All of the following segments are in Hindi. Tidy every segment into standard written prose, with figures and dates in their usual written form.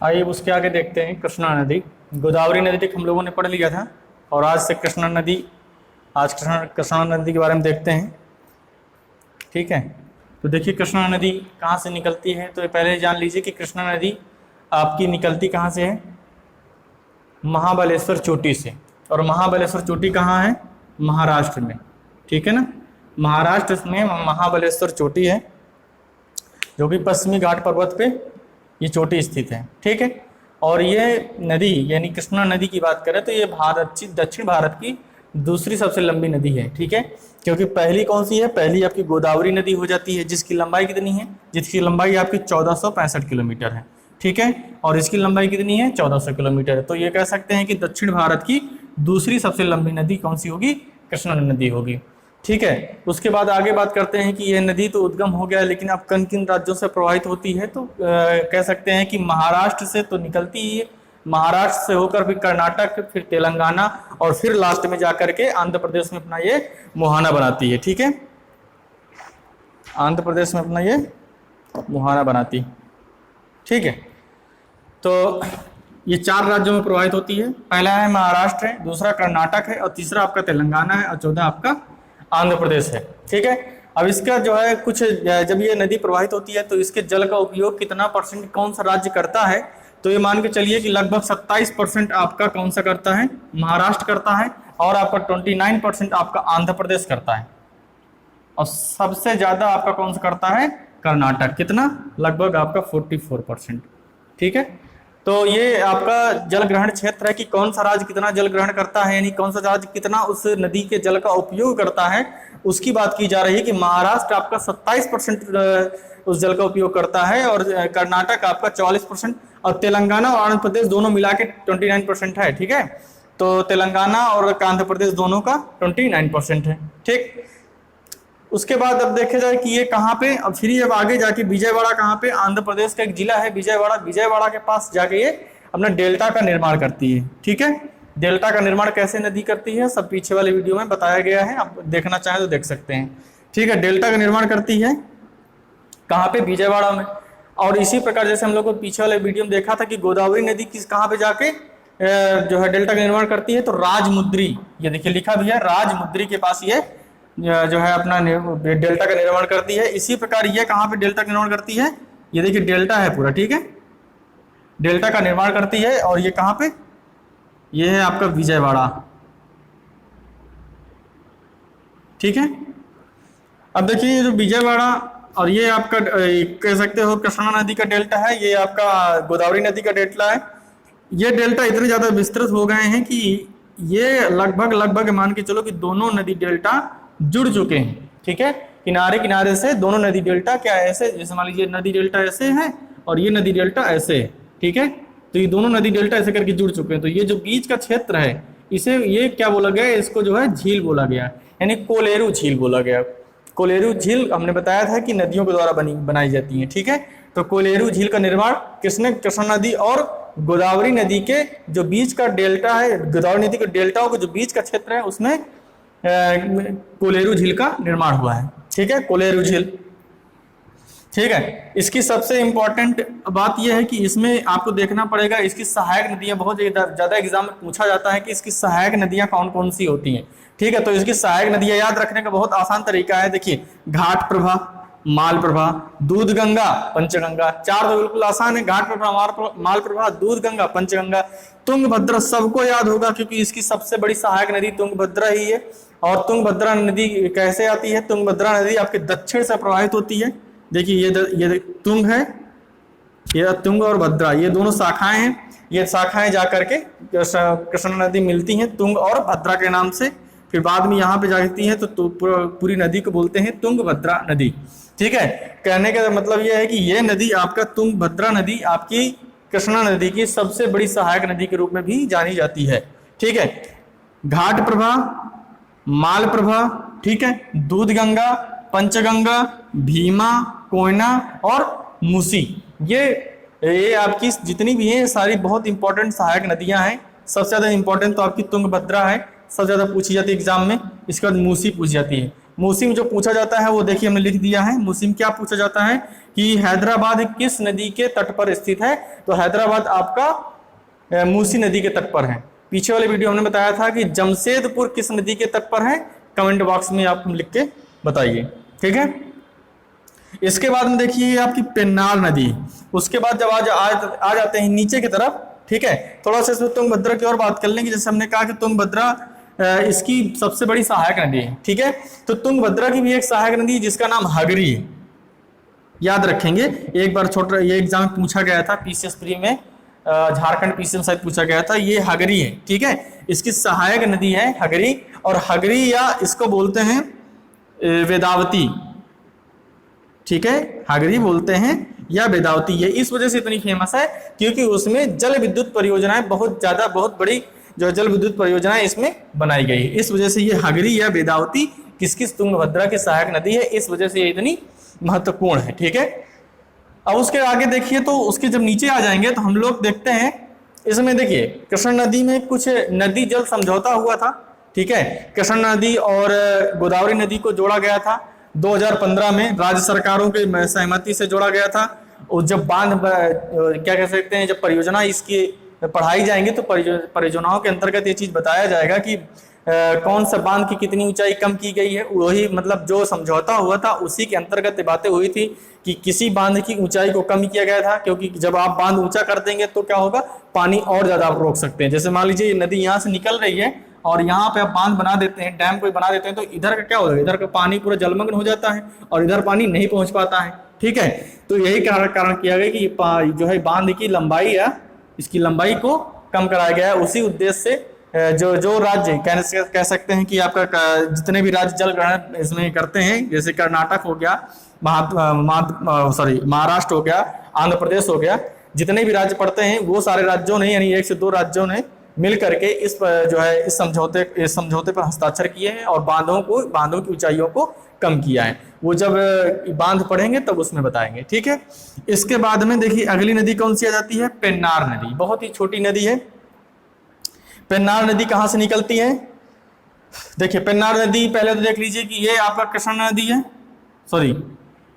आइए उसके आगे देखते हैं कृष्णा नदी। गोदावरी नदी तक हम लोगों ने पढ़ लिया था और आज से कृष्णा नदी, आज कृष्णा नदी के बारे में देखते हैं। ठीक है, तो देखिए कृष्णा नदी कहाँ से निकलती है। तो पहले जान लीजिए कि कृष्णा नदी आपकी निकलती कहाँ से है, महाबलेश्वर चोटी से। और महाबलेश्वर चोटी कहाँ है, महाराष्ट्र में। ठीक है ना, महाराष्ट्र में महाबलेश्वर चोटी है जो कि पश्चिमी घाट पर्वत पे ये चोटी स्थित है। ठीक है, और ये नदी यानी कृष्णा नदी की बात करें तो ये दक्षिण भारत की दूसरी सबसे लंबी नदी है। ठीक है, क्योंकि पहली कौन सी है, पहली आपकी गोदावरी नदी हो जाती है जिसकी लंबाई कितनी है, जिसकी लंबाई आपकी 1465 किलोमीटर है। ठीक है, और इसकी लंबाई कितनी है, 1400 किलोमीटर है। तो ये कह सकते हैं कि दक्षिण भारत की दूसरी सबसे लंबी नदी कौन सी होगी, कृष्णा नदी होगी। ठीक है, उसके बाद आगे बात करते हैं कि यह नदी तो उद्गम हो गया, लेकिन अब किन किन राज्यों से प्रवाहित होती है। तो कह सकते हैं कि महाराष्ट्र से तो निकलती ही है, महाराष्ट्र से होकर फिर कर्नाटक, फिर तेलंगाना और फिर लास्ट में जाकर के आंध्र प्रदेश में अपना ये मुहाना बनाती है। ठीक है, आंध्र प्रदेश में अपना ये मुहाना बनाती है। ठीक है, तो ये 4 राज्यों में प्रवाहित होती है। पहला है महाराष्ट्र है, दूसरा कर्नाटक है, और तीसरा आपका तेलंगाना है, और चौथा आपका आंध्र प्रदेश है। ठीक है, अब इसका जो है कुछ, जब ये नदी प्रवाहित होती है तो इसके जल का उपयोग कितना % कौन सा राज्य करता है। तो ये मान के चलिए कि लगभग 27% आपका कौन सा करता है, महाराष्ट्र करता है, और आपका 29% आपका आंध्र प्रदेश करता है, और सबसे ज्यादा आपका कौन सा करता है, कर्नाटक। कितना, लगभग आपका 44%। ठीक है, तो ये आपका जल ग्रहण क्षेत्र है कि कौन सा राज्य कितना जल ग्रहण करता है, यानी कौन सा राज्य कितना उस नदी के जल का उपयोग करता है, उसकी बात की जा रही है कि महाराष्ट्र आपका 27% उस जल का उपयोग करता है, और कर्नाटक आपका 44%, और तेलंगाना और आंध्र प्रदेश दोनों मिला के 29% है। ठीक है, तो तेलंगाना और आंध्र प्रदेश दोनों का 29% है। ठीक, उसके बाद अब देखे जाए कि ये कहाँ पे, अब फिर अब आगे जाके विजयवाड़ा कहाँ पे, आंध्र प्रदेश का एक जिला है विजयवाड़ा। विजयवाड़ा के पास जाके ये अपना डेल्टा का निर्माण करती है। ठीक है, डेल्टा का निर्माण कैसे नदी करती है सब पीछे वाले वीडियो में बताया गया है, आप देखना चाहें तो देख सकते हैं। ठीक है, डेल्टा का निर्माण करती है कहाँ पे, विजयवाड़ा में। और इसी प्रकार जैसे हम लोग को पीछे वाले वीडियो में देखा था कि गोदावरी नदी किस कहाँ पे जाके जो है डेल्टा का निर्माण करती है, तो राजमुद्री, ये देखिए लिखा भी है, राजमुद्री के पास ये जो है अपना डेल्टा का निर्माण करती है। इसी प्रकार ये कहाँ पे डेल्टा का निर्माण करती है, ये देखिए डेल्टा है पूरा। ठीक है, डेल्टा का निर्माण करती है, और ये कहाँ पे, ये है आपका विजयवाड़ा। ठीक है, अब देखिए ये जो विजयवाड़ा और ये आपका कह सकते हो कृष्णा नदी का डेल्टा है, ये आपका गोदावरी नदी का डेल्टा है। ये डेल्टा इतने ज्यादा विस्तृत हो गए हैं कि ये लगभग मान के चलो कि दोनों नदी डेल्टा जुड़ चुके हैं। ठीक है, किनारे किनारे से दोनों नदी डेल्टा क्या है, ऐसे जैसे मान लीजिए नदी डेल्टा ऐसे है और ये नदी डेल्टा ऐसे है। ठीक है, तो ये दोनों नदी डेल्टा ऐसे करके जुड़ चुके हैं। तो ये जो बीच का क्षेत्र है इसे ये क्या बोला गया, इसको जो है झील बोला गया, यानी कोलेरू झील बोला गया। कोलेरू झील हमने बताया था कि नदियों के द्वारा बनाई जाती है। ठीक है, तो कोलेरू झील का निर्माण कृष्णा नदी और गोदावरी नदी के जो बीच का डेल्टा है, गोदावरी नदी के डेल्टाओं के जो बीच का क्षेत्र है उसमें कोलेरू झील का निर्माण हुआ है। ठीक है, कोलेरू झील। ठीक है, इसकी सबसे इंपॉर्टेंट बात यह है कि इसमें आपको देखना पड़ेगा इसकी सहायक नदियां, बहुत ज्यादा एग्जाम में पूछा जाता है कि इसकी सहायक नदियां कौन कौन सी होती हैं। ठीक है, तो इसकी सहायक नदियां याद रखने का बहुत आसान तरीका है। देखिए, घाट प्रभा, माल प्रभा, दूध गंगा, पंचगंगा। 4 तो बिल्कुल आसान है, घाट प्रभा, माल प्रभा, दूध गंगा, पंचगंगा। तुंगभद्रा सबको याद होगा क्योंकि इसकी सबसे बड़ी सहायक नदी तुंगभद्रा ही है। और तुंगभद्रा नदी कैसे आती है, तुंगभद्रा नदी आपके दक्षिण से प्रवाहित होती है। देखिए ये तुंग है, ये तुंग और भद्रा ये दोनों शाखाएं हैं। ये शाखाएं जाकर के कृष्णा नदी मिलती हैं तुंग और भद्रा के नाम से, फिर बाद में यहाँ पे जाती है तो पूरी नदी को बोलते हैं तुंगभद्रा नदी। ठीक है, कहने का मतलब यह है कि ये नदी आपका तुंगभद्रा नदी आपकी कृष्णा नदी की सबसे बड़ी सहायक नदी के रूप में भी जानी जाती है। ठीक है, घाट प्रभा, माल प्रभा, ठीक है, दूध गंगा, पंचगंगा, भीमा, कोयना और मूसी, ये आपकी जितनी भी हैं सारी बहुत इंपॉर्टेंट सहायक नदियां हैं। सबसे ज्यादा इंपॉर्टेंट तो आपकी तुंगभद्रा है, सबसे ज्यादा पूछी जाती है एग्जाम में। इसके बाद मूसी पूछी जाती है। मूसी में जो पूछा जाता है वो देखिए हमने लिख दिया है। मूसी में क्या पूछा जाता है कि हैदराबाद किस नदी के तट पर स्थित है, तो हैदराबाद आपका मूसी नदी के तट पर है। पीछे वाले वीडियो हमने बताया था कि जमशेदपुर किस नदी के तट पर है, कमेंट बॉक्स में आप लिख के बताइए, ठीक है। इसके बाद में देखिए आपकी पेन्नार नदी। उसके बाद जब आ जाते हैं नीचे की तरफ, ठीक है, थोड़ा सा इसमें तुंगभद्रा की और बात कर लेंगे। जैसे हमने कहा कि तुंगभद्रा इसकी सबसे बड़ी सहायक नदी है, ठीक है। तो तुंगभद्रा की भी एक सहायक नदी जिसका नाम हगरी है, याद रखेंगे। एक बार छोटा ये एग्जाम पूछा गया था पीसीएस प्री में, झारखंड पीसीएम शायद पूछा गया था, ये हगरी है, ठीक है। इसकी सहायक नदी है हगरी, और हगरी या इसको बोलते हैं वेदावती, ठीक है, हगरी बोलते हैं या वेदावती। ये इस वजह से इतनी फेमस है क्योंकि उसमें जल विद्युत परियोजनाएं बहुत बड़ी जो जल विद्युत परियोजनाएं इसमें बनाई गई है। इस वजह से ये हगरी या वेदावती किसकी तुंगभद्रा की सहायक नदी है, इस वजह से ये इतनी महत्वपूर्ण है, ठीक है। अब उसके आगे देखिए, तो उसके जब नीचे आ जाएंगे तो हम लोग देखते हैं इसमें, देखिए कृष्णा नदी में कुछ नदी जल समझौता हुआ था, ठीक है। कृष्णा नदी और गोदावरी नदी को जोड़ा गया था 2015 में, राज्य सरकारों की सहमति से जोड़ा गया था। और जब बांध क्या कह सकते हैं, जब परियोजना इसकी पढ़ाई जाएंगी तो परियोजनाओं के अंतर्गत ये चीज बताया जाएगा कि कौन सा बांध की कितनी ऊंचाई कम की गई है। वही मतलब जो समझौता हुआ था उसी के अंतर्गत बातें हुई थी कि किसी बांध की ऊंचाई को कम किया गया था, क्योंकि जब आप बांध ऊंचा कर देंगे तो क्या होगा, पानी और ज्यादा आप रोक सकते हैं। जैसे मान लीजिए ये नदी यहाँ से निकल रही है और यहाँ पे आप बांध बना देते हैं, डैम कोई बना देते हैं, तो इधर का क्या होगा, इधर का पानी पूरा जलमग्न हो जाता है और इधर पानी नहीं पहुंच पाता है, ठीक है। तो यही कारण किया गया कि जो है बांध की लंबाई या इसकी लंबाई को कम कराया गया है। उसी उद्देश्य से जो राज्य कह सकते हैं कि आपका जितने भी राज्य जल ग्रहण इसमें करते हैं, जैसे कर्नाटक हो गया, महाराष्ट्र हो गया, आंध्र प्रदेश हो गया, जितने भी राज्य पड़ते हैं वो सारे राज्यों ने, यानी 1 से 2 राज्यों ने मिल करके इस जो है इस समझौते पर हस्ताक्षर किए हैं और बांधों की ऊंचाइयों को कम किया है। वो जब बांध पढ़ेंगे तब उसमें बताएंगे, ठीक है। इसके बाद में देखिए अगली नदी कौन सी आ जाती है, पेन्नार नदी। बहुत ही छोटी नदी है। पेन्नार नदी कहाँ से निकलती है, देखिए पेन्नार नदी पहले तो देख लीजिए कि ये आपका कृष्णा नदी है, सॉरी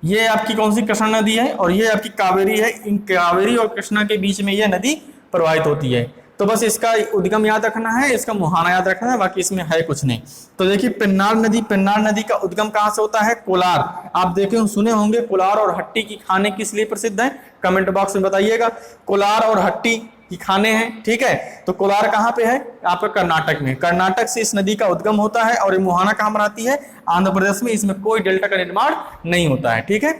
ये आपकी कौन सी कृष्णा नदी है, और ये आपकी कावेरी है। इन कावेरी और कृष्णा के बीच में यह नदी प्रवाहित होती है। तो बस इसका उद्गम याद रखना है, इसका मुहाना याद रखना है, बाकी इसमें है कुछ नहीं। तो देखिए पेन्नार नदी का उद्गम कहाँ से होता है, कोलार। आप देखे सुने होंगे कोलार और हट्टी की खाने किस लिए प्रसिद्ध है, कमेंट बॉक्स में बताइएगा। कोलार और हट्टी की खाने हैं, ठीक है। तो कोलार कहाँ पे है, आपका कर्नाटक में। कर्नाटक से इस नदी का उद्गम होता है और ये मुहाना कहाँ बनाती है, आंध्र प्रदेश में। इसमें कोई डेल्टा का निर्माण नहीं होता है, ठीक है।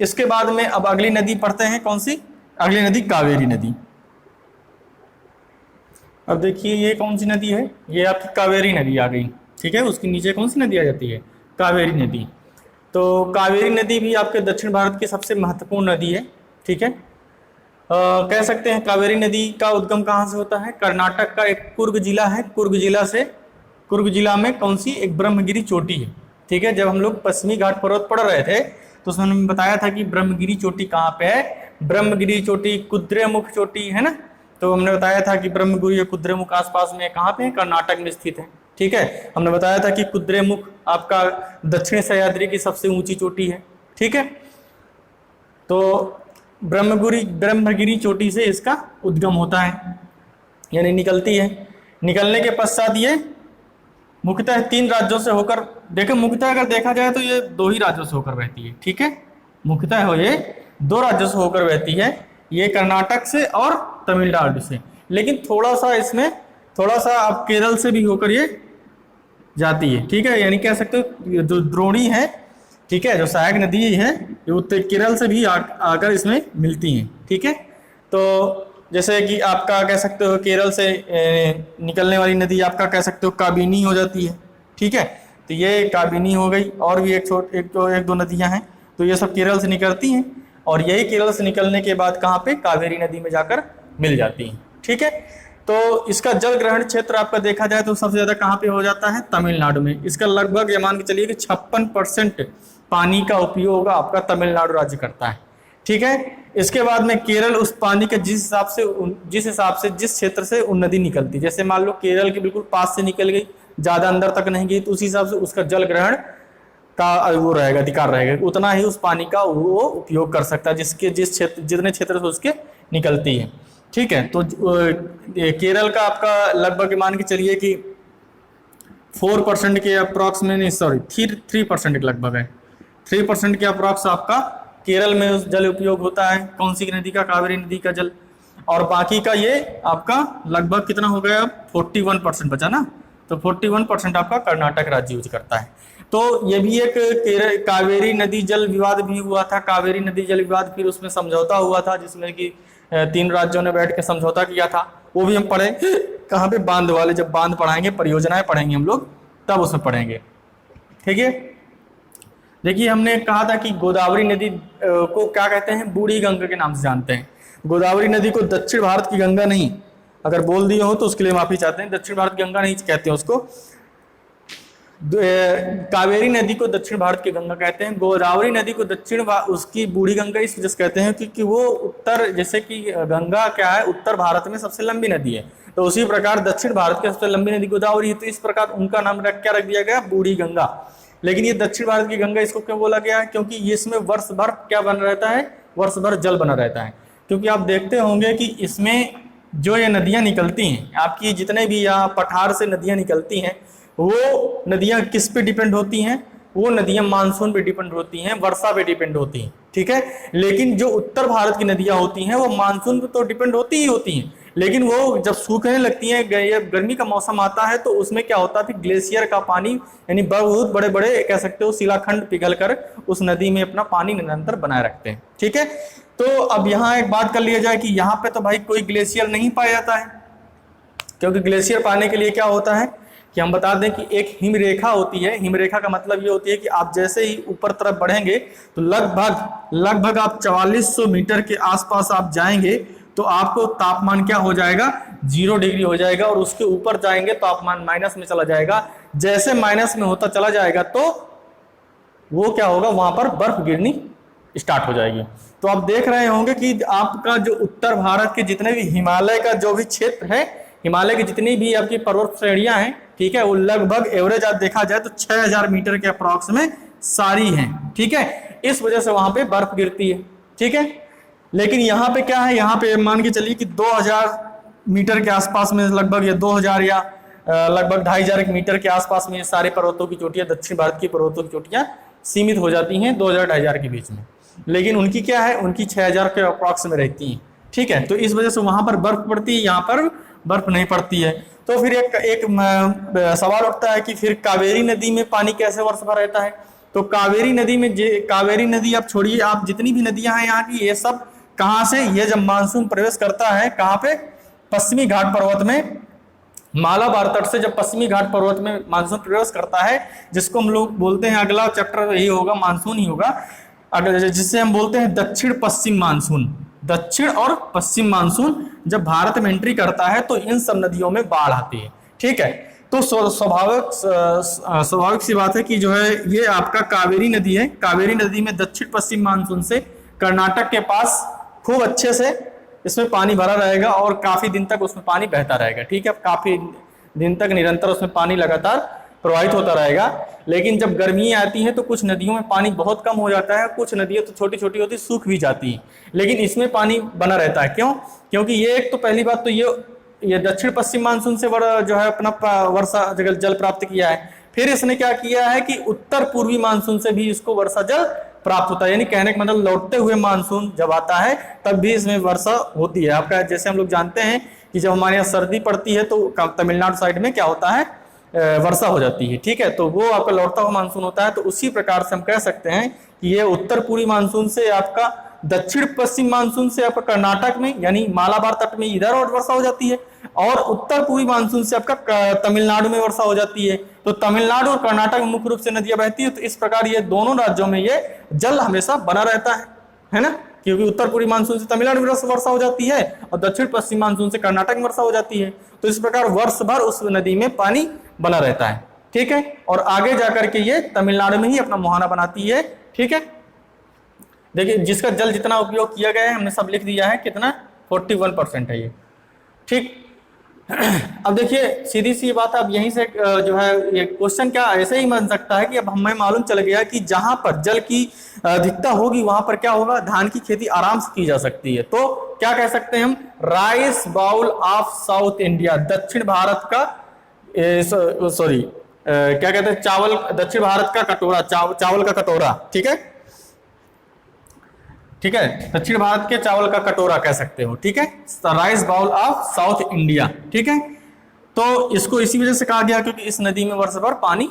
इसके बाद में अब अगली नदी पढ़ते हैं, कौन सी, अगली नदी कावेरी नदी। अब देखिए ये कौन सी नदी है, ये आपकी कावेरी नदी आ गई, ठीक है। उसके नीचे कौन सी नदी आ जाती है, कावेरी नदी। तो कावेरी नदी भी आपके दक्षिण भारत की सबसे महत्वपूर्ण नदी है, ठीक है। कह सकते हैं कावेरी नदी का उद्गम कहाँ से होता है, कर्नाटक का एक कुर्ग जिला है, कुर्ग जिला में कौन सी, एक ब्रह्मगिरी चोटी है, ठीक है। जब हम लोग पश्चिमी घाट पर्वत पढ़ रहे थे तो उसमें हमने बताया था कि ब्रह्मगिरी चोटी कहाँ पे है, ब्रह्मगिरी चोटी कुद्रेमुख चोटी है ना। तो हमने बताया था कि ब्रह्मगिरी और कुद्रेमुख आसपास में कहाँ पे है, कर्नाटक में स्थित है, ठीक है। हमने बताया था कि कुद्रेमुख आपका दक्षिण सह्याद्री की सबसे ऊंची चोटी है, ठीक है। तो ब्रह्मगिरी चोटी से इसका उद्गम होता है, यानी निकलती है। निकलने के पश्चात ये मुख्यतः 3 राज्यों से होकर, देखो मुख्यतः अगर देखा जाए तो ये 2 ही राज्यों से होकर बहती है, ठीक है। मुख्यतः हो ये 2 राज्यों से होकर बहती है, ये कर्नाटक से और तमिलनाडु से। लेकिन थोड़ा सा आप केरल से भी होकर ये जाती है, ठीक है। यानी कह सकते हो जो द्रोणी है, ठीक है, जो सहायक नदी है, ये उत्तर केरल से भी आकर इसमें मिलती हैं, ठीक है। तो जैसे कि आपका कह सकते हो केरल से निकलने वाली नदी आपका कह सकते हो काबिनी हो जाती है, ठीक है। तो ये काबिनी हो गई, और भी एक दो नदियां हैं, तो ये सब केरल से निकलती हैं और यही केरल से निकलने के बाद कहाँ पे, कावेरी नदी में जाकर मिल जाती हैं, ठीक है। तो इसका जल ग्रहण क्षेत्र आपका देखा जाए तो सबसे ज्यादा कहाँ पे हो जाता है, तमिलनाडु में। इसका लगभग ये मान के चलिए कि 56% पानी का उपयोग आपका तमिलनाडु राज्य करता है, ठीक है। इसके बाद में केरल उस पानी के जिस क्षेत्र से वो नदी निकलती, जैसे मान लो केरल के बिल्कुल पास से निकल गई, ज्यादा अंदर तक नहीं गई, तो उसी हिसाब से उसका जल ग्रहण का वो रहेगा, अधिकार रहेगा, उतना ही उस पानी का वो उपयोग कर सकता है जिस क्षेत्र जितने क्षेत्र से उसके निकलती है। ठीक है, तो केरल का आपका लगभग मान के चलिए कि 4% के अप्रॉक्स में, नहीं सॉरी 3% के लगभग है, 3% के अप्रॉक्स आपका केरल में उस जल उपयोग होता है। कौन सी नदी का? कावेरी नदी का जल। और बाकी का ये आपका लगभग कितना हो गया? 41% बचा ना, तो 41% आपका कर्नाटक राज्य यूज करता है। तो ये भी एक कावेरी नदी जल विवाद भी हुआ था, कावेरी नदी जल विवाद, फिर उसमें समझौता हुआ था जिसमें कि 3 राज्यों ने बैठ के समझौता किया था। वो भी हम पढ़े कहाँ पे? बांध वाले, जब बांध पढ़ाएंगे, परियोजनाएं पढ़ेंगे हम लोग, तब उसमें पढ़ेंगे। ठीक है, देखिए हमने कहा था कि गोदावरी नदी को क्या कहते हैं? बूढ़ी गंगा के नाम से जानते हैं। गोदावरी नदी को दक्षिण भारत की गंगा नहीं, अगर बोल दिए हो तो उसके लिए माफी चाहते हैं, दक्षिण भारत की गंगा नहीं कहते हैं उसको, कावेरी नदी को दक्षिण भारत की गंगा कहते हैं। गोदावरी नदी को उसकी बूढ़ी गंगा इस वजह से कहते हैं क्योंकि वो उत्तर, जैसे कि गंगा क्या है, उत्तर भारत में सबसे लंबी नदी है, तो उसी प्रकार दक्षिण भारत की सबसे लंबी नदी गोदावरी है, तो इस प्रकार उनका नाम क्या रख दिया गया? बूढ़ी गंगा। लेकिन ये दक्षिण भारत की गंगा इसको क्यों बोला गया है? क्योंकि इसमें वर्ष भर क्या बना रहता है? वर्ष भर जल बना रहता है। क्योंकि आप देखते होंगे कि इसमें जो ये नदियां निकलती हैं, आपकी जितने भी यहाँ पठार से नदियां निकलती हैं, वो नदियां किस पे डिपेंड होती हैं? वो नदियां मानसून पे डिपेंड होती हैं, वर्षा पे डिपेंड होती हैं। ठीक है, लेकिन जो उत्तर भारत की नदियां होती हैं वो मानसून पे तो डिपेंड होती ही होती हैं, लेकिन वो जब सूखने लगती हैं, गर्मी का मौसम आता है, तो उसमें क्या होता है? ग्लेशियर का पानी, यानी बहुत बड़े बड़े कह सकते हो शिलाखंड पिघल कर उस नदी में अपना पानी निरंतर बनाए रखते हैं। ठीक है, तो अब यहाँ एक बात कर लिया जाए कि यहाँ पे तो भाई कोई ग्लेशियर नहीं पाया जाता है, क्योंकि ग्लेशियर पाने के लिए क्या होता है कि हम बता दें कि एक हिमरेखा होती है। हिमरेखा का मतलब ये होती है कि आप जैसे ही ऊपर तरफ बढ़ेंगे तो लगभग आप 4400 मीटर के आसपास आप जाएंगे तो आपको तापमान क्या हो जाएगा? 0 डिग्री हो जाएगा, और उसके ऊपर जाएंगे तो तापमान माइनस में चला जाएगा। जैसे माइनस में होता चला जाएगा तो वो क्या होगा? वहां पर बर्फ गिरनी स्टार्ट हो जाएगी। तो आप देख रहे होंगे कि आपका जो उत्तर भारत के जितने भी हिमालय का जो भी क्षेत्र है, हिमालय की जितनी भी आपकी पर्वत श्रेणियां हैं, ठीक है, वो लगभग एवरेज आज देखा जाए तो 6000 मीटर के अप्रॉक्स में सारी हैं। ठीक है, इस वजह से वहां पे बर्फ गिरती है। ठीक है, लेकिन यहाँ पे क्या है? यहाँ पे मान के चलिए कि 2000 मीटर के आसपास में लगभग, या 2000 या लगभग 2500 मीटर के आसपास में ये सारे पर्वतों की चोटियां, दक्षिण भारत की पर्वतों की चोटियां सीमित हो जाती हैं 2000-2500 के बीच में। लेकिन उनकी क्या है? उनकी 6000 के अप्रॉक्स में रहती हैं। ठीक है, तो इस वजह से वहां पर बर्फ पड़ती है, यहाँ पर बर्फ नहीं पड़ती है। तो फिर एक सवाल उठता है कि फिर कावेरी नदी में पानी कैसे वर्ष भर रहता है? तो कावेरी नदी में, कावेरी नदी आप छोड़िए, आप जितनी भी नदियां हैं यहाँ की, ये सब कहाँ से? ये जब मानसून प्रवेश करता है कहाँ पे? पश्चिमी घाट पर्वत में, मालाबार तट से जब पश्चिमी घाट पर्वत में मानसून प्रवेश करता है, जिसको हम लोग बोलते हैं, अगला चैप्टर यही होगा, मानसून ही होगा, जिससे हम बोलते हैं दक्षिण पश्चिम मानसून। दक्षिण और पश्चिम मानसून जब भारत में एंट्री करता है तो इन सब नदियों में बाढ़ आती है। ठीक है, तो स्वाभाविक सी बात है कि जो है ये आपका कावेरी नदी है। कावेरी नदी में दक्षिण पश्चिम मानसून से कर्नाटक के पास खूब अच्छे से इसमें पानी भरा रहेगा और काफी दिन तक उसमें पानी बहता रहेगा। ठीक है, काफी दिन तक निरंतर उसमें पानी लगातार प्रवाहित होता रहेगा। लेकिन जब गर्मियां आती हैं तो कुछ नदियों में पानी बहुत कम हो जाता है, कुछ नदियां तो छोटी छोटी होती सूख भी जाती हैं, लेकिन इसमें पानी बना रहता है। क्यों? क्योंकि ये एक तो पहली बात तो ये दक्षिण पश्चिम मानसून से बड़ा जो है अपना वर्षा जल प्राप्त किया है। फिर इसने क्या किया है कि उत्तर पूर्वी मानसून से भी इसको वर्षा जल प्राप्त होता है, यानी कहने का मतलब लौटते हुए मानसून जब आता है तब भी इसमें वर्षा होती है। आपका जैसे हम लोग जानते हैं कि जब हमारे यहाँ सर्दी पड़ती है तो तमिलनाडु साइड में क्या होता है? वर्षा हो जाती है। ठीक है, तो वो आपका लौटता हुआ मानसून होता है। तो उसी प्रकार से हम कह सकते हैं कि ये उत्तर पूर्वी मानसून से आपका दक्षिण पश्चिम मानसून से आपका कर्नाटक में, यानी मालाबार तट में इधर और वर्षा हो जाती है, और उत्तर पूर्वी मानसून से आपका तमिलनाडु में वर्षा हो जाती है। तो तमिलनाडु और कर्नाटक में मुख्य रूप से नदियां बहती है। तो इस प्रकार ये दोनों राज्यों में ये जल हमेशा बना रहता है ना, क्योंकि उत्तर पूर्वी मानसून से तमिलनाडु में वर्षा हो जाती है और दक्षिण पश्चिम मानसून से कर्नाटक में वर्षा हो जाती है। तो इस प्रकार वर्ष भर उस नदी में पानी बना रहता है। ठीक है, और आगे जाकर के ये तमिलनाडु में ही अपना मुहाना बनाती है। ठीक है, देखिए जिसका जल जितना उपयोग किया गया है हमने सब लिख दिया है, कितना 41% है ये। ठीक, अब देखिए सीधी सी बात है, अब यहीं से जो है ये क्वेश्चन क्या ऐसे ही बन सकता है कि अब हमें मालूम चल गया कि जहां पर जल की अधिकता होगी वहां पर क्या होगा, धान की खेती आराम से की जा सकती है। तो क्या कह सकते हैं हम, rice bowl of south India, दक्षिण भारत का, सॉरी क्या कहते हैं, चावल, दक्षिण भारत का कटोरा, चावल का कटोरा, ठीक है, ठीक है, दक्षिण भारत के चावल का कटोरा कह सकते हो, ठीक है, rice bowl of south India, ठीक है। तो इसको इसी वजह से कहा गया क्योंकि इस नदी में वर्ष भर पानी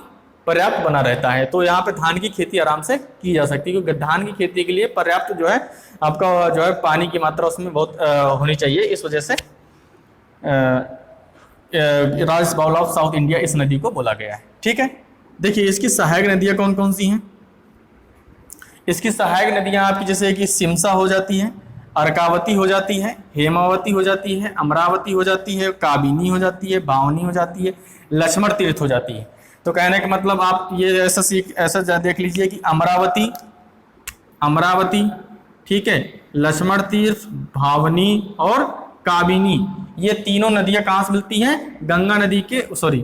पर्याप्त बना रहता है, तो यहाँ पे धान की खेती आराम से की जा सकती है, क्योंकि धान की खेती के लिए पर्याप्त जो है आपका जो है पानी की मात्रा उसमें बहुत होनी चाहिए, इस वजह से rice bowl of south India इस नदी को बोला गया है, ठीक है। देखिए इसकी सहायक नदियां कौन कौन सी हैं। इसकी सहायक नदियां आपकी जैसे कि सिमसा हो जाती है, अर्कावती हो जाती है, हेमावती हो जाती है, अमरावती हो जाती है, काबिनी हो जाती है, बावनी हो जाती है, लक्ष्मण तीर्थ हो जाती है। तो कहने का मतलब आप ये ऐसा देख लीजिए कि अमरावती, ठीक है, लक्ष्मण तीर्थ, भावनी और काबिनी, ये तीनों नदियां कहाँ से मिलती हैं, गंगा नदी के, सॉरी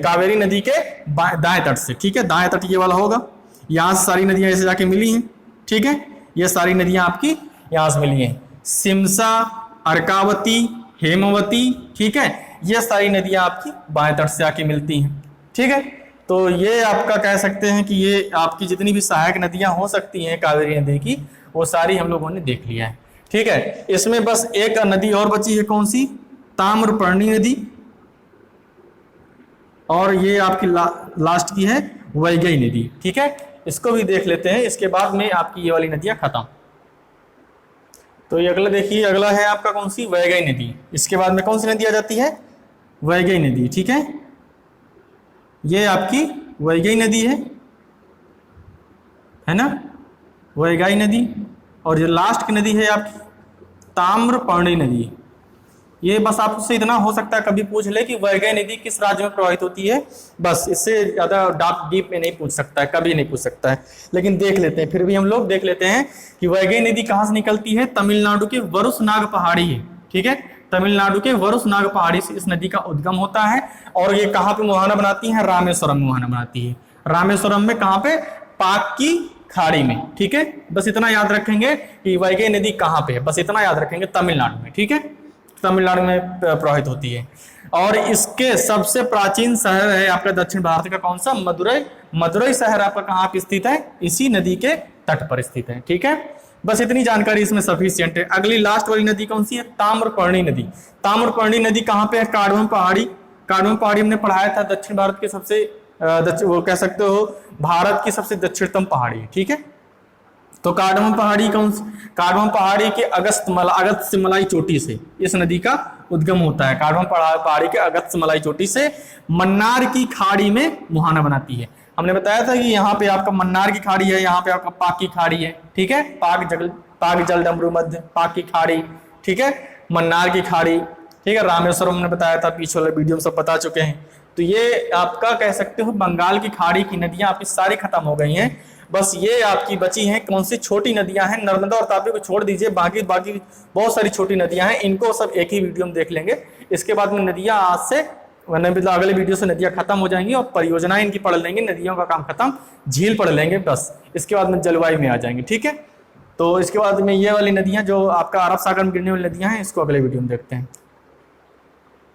कावेरी नदी के दाएं तट से, ठीक है, दाएं तट ये वाला होगा, यहाँ से सारी नदियां ऐसे जाके मिली हैं, ठीक है, ये सारी नदियां आपकी यहाँ से मिली हैं, सिमसा, अर्कावती, हेमवती, ठीक है, ये सारी नदियां आपकी बाएं तट से आके मिलती हैं, ठीक है। तो ये आपका कह सकते हैं कि ये आपकी जितनी भी सहायक नदियां हो सकती हैं कावेरी नदी की, वो सारी हम लोगों ने देख लिया है, ठीक है। इसमें बस एक नदी और बची है, कौन सी, ताम्रपर्णी नदी, और ये आपकी लास्ट की है वैगई नदी, ठीक है, इसको भी देख लेते हैं, इसके बाद में आपकी ये वाली नदियां खत्म। तो ये अगला देखिए, अगला है आपका कौन सी, वैगई नदी, इसके बाद में कौन सी नदी आ जाती है, वैगई नदी, ठीक है, ये आपकी वैगई नदी है ना, वैगई नदी। और जो लास्ट की नदी है आपकी ताम्रपर्णी नदी, ये बस आपसे इतना हो सकता है कभी पूछ ले कि वैगई नदी किस राज्य में प्रवाहित होती है, बस इससे ज्यादा डीप में नहीं पूछ सकता है, कभी नहीं पूछ सकता है, लेकिन देख लेते हैं, फिर भी हम लोग देख लेते हैं कि वैगई नदी कहाँ से निकलती है, तमिलनाडु के वरुसनाग पहाड़ी है, ठीक है, तमिलनाडु के वरुसनाग पहाड़ी से इस नदी का उद्गम होता है, और ये कहाँ पे मुहाना बनाती है, रामेश्वरम में मुहाना बनाती है, रामेश्वरम में, कहाँ पे, पाक की खाड़ी में, ठीक है, बस इतना याद रखेंगे कि वैगई नदी कहाँ पे है, बस इतना याद रखेंगे, तमिलनाडु में, ठीक है, तमिलनाडु में प्रवाहित होती है। और इसके सबसे प्राचीन शहर है आपका दक्षिण भारत का कौन सा, मदुरई, मदुरई शहर आपका कहाँ पे स्थित है, इसी नदी के तट पर स्थित है, ठीक है, बस इतनी जानकारी इसमें सफिशिएंट है। अगली लास्ट वाली नदी कौन सी है, ताम्रपर्णी नदी, ताम्रपर्णी नदी कहाँ पे है, कार्डमम पहाड़ी, कार्डमम पहाड़ी हमने पढ़ाया था, दक्षिण भारत के सबसे वो कह सकते हो भारत की सबसे दक्षिणतम पहाड़ी, ठीक है। तो कार्डमम पहाड़ी कौन सी, कार्डमम पहाड़ी के अगस्त्यमलाई चोटी से इस नदी का उद्गम होता है, कार्डमम पहाड़ी के अगस्त्यमलाई चोटी से मन्नार की खाड़ी में मुहाना बनाती है। हमने बताया था कि यहाँ पे आपका मन्नार की खाड़ी है, यहाँ पे आपका पाक की खाड़ी है, ठीक है, पाक जलडमरू मध्य, पाक की खाड़ी, ठीक है, मन्नार की खाड़ी, ठीक है, रामेश्वरम हमने बताया था, पीछे वाले वीडियो में सब बता चुके हैं। तो ये आपका कह सकते हो बंगाल की खाड़ी की नदियां आपकी सारी खत्म हो गई हैं, बस ये आपकी बची हैं कौन सी, छोटी नदियां हैं, नर्मदा और तापी को छोड़ दीजिए, बाकी बहुत सारी छोटी नदियां हैं, इनको सब एक ही वीडियो में देख लेंगे। इसके बाद में नदियां आज से मतलब अगले वीडियो से नदियां खत्म हो जाएंगी और परियोजनाएं इनकी पढ़ लेंगे, नदियों का काम खत्म, झील पढ़ लेंगे बस, इसके बाद में जलवायु में आ जाएंगे, ठीक है। तो इसके बाद में ये वाली नदियां जो आपका अरब सागर में गिरने वाली नदियां हैं, इसको अगले वीडियो में देखते हैं।